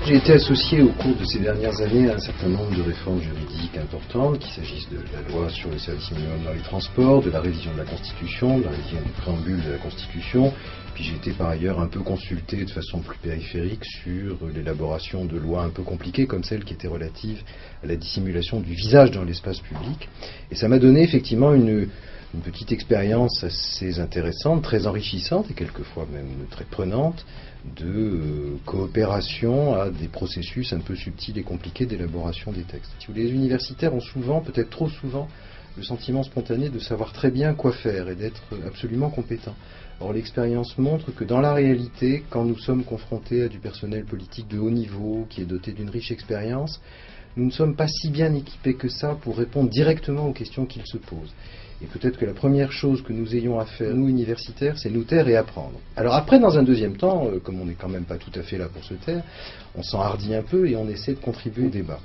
J'ai été associé au cours de ces dernières années à un certain nombre de réformes juridiques importantes, qu'il s'agisse de la loi sur le service minimum dans les transports, de la révision de la Constitution, de la révision du préambule de la Constitution. Puis j'ai été par ailleurs un peu consulté de façon plus périphérique sur l'élaboration de lois un peu compliquées comme celle qui était relative à la dissimulation du visage dans l'espace public. Et ça m'a donné effectivement une petite expérience assez intéressante, très enrichissante et quelquefois même très prenante de coopération à des processus un peu subtils et compliqués d'élaboration des textes. Si vous voulez, les universitaires ont souvent, peut-être trop souvent, le sentiment spontané de savoir très bien quoi faire et d'être absolument compétents. Or, l'expérience montre que dans la réalité, quand nous sommes confrontés à du personnel politique de haut niveau, qui est doté d'une riche expérience, nous ne sommes pas si bien équipés que ça pour répondre directement aux questions qu'ils se posent. Et peut-être que la première chose que nous ayons à faire, nous universitaires, c'est nous taire et apprendre. Alors après, dans un deuxième temps, comme on n'est quand même pas tout à fait là pour se taire, on s'enhardit un peu et on essaie de contribuer au débat.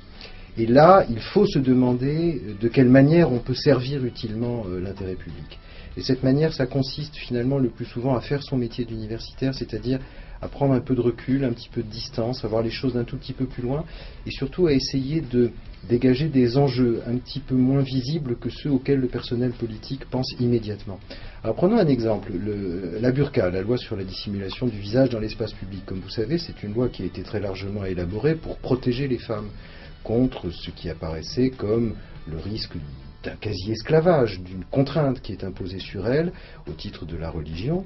Et là, il faut se demander de quelle manière on peut servir utilement l'intérêt public. Et cette manière, ça consiste finalement le plus souvent à faire son métier d'universitaire, c'est-à-dire à prendre un peu de recul, un petit peu de distance, à voir les choses d'un tout petit peu plus loin, et surtout à essayer de dégager des enjeux un petit peu moins visibles que ceux auxquels le personnel politique pense immédiatement. Alors prenons un exemple, la burqa, la loi sur la dissimulation du visage dans l'espace public. Comme vous savez, c'est une loi qui a été très largement élaborée pour protéger les femmes contre ce qui apparaissait comme le risque d'un quasi-esclavage, d'une contrainte qui est imposée sur elles au titre de la religion.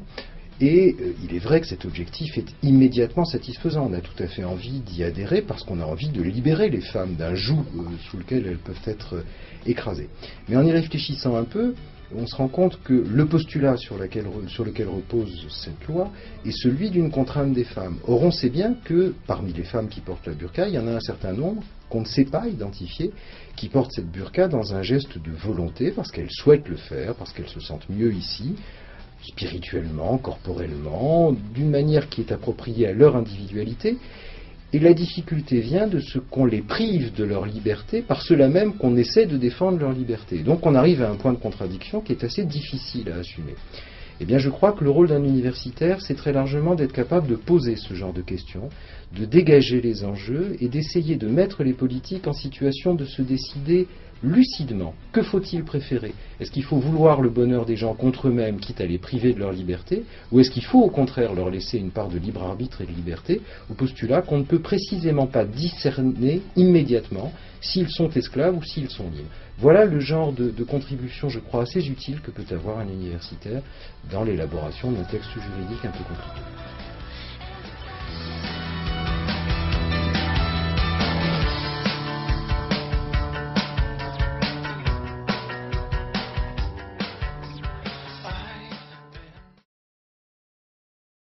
Et il est vrai que cet objectif est immédiatement satisfaisant. On a tout à fait envie d'y adhérer parce qu'on a envie de libérer les femmes d'un joug sous lequel elles peuvent être écrasées. Mais en y réfléchissant un peu, on se rend compte que le postulat sur lequel repose cette loi est celui d'une contrainte des femmes. Or, on sait bien que parmi les femmes qui portent la burqa, il y en a un certain nombre qu'on ne sait pas identifier, qui portent cette burqa dans un geste de volonté, parce qu'elles souhaitent le faire, parce qu'elles se sentent mieux ici, spirituellement, corporellement, d'une manière qui est appropriée à leur individualité. Et la difficulté vient de ce qu'on les prive de leur liberté par cela même qu'on essaie de défendre leur liberté. Donc on arrive à un point de contradiction qui est assez difficile à assumer. Eh bien je crois que le rôle d'un universitaire, c'est très largement d'être capable de poser ce genre de questions, de dégager les enjeux et d'essayer de mettre les politiques en situation de se décider lucidement. Que faut-il préférer? Est-ce qu'il faut vouloir le bonheur des gens contre eux-mêmes, quitte à les priver de leur liberté, ou est-ce qu'il faut au contraire leur laisser une part de libre arbitre et de liberté, au postulat qu'on ne peut précisément pas discerner immédiatement s'ils sont esclaves ou s'ils sont libres? Voilà le genre de contribution, je crois, assez utile que peut avoir un universitaire dans l'élaboration d'un texte juridique un peu compliqué.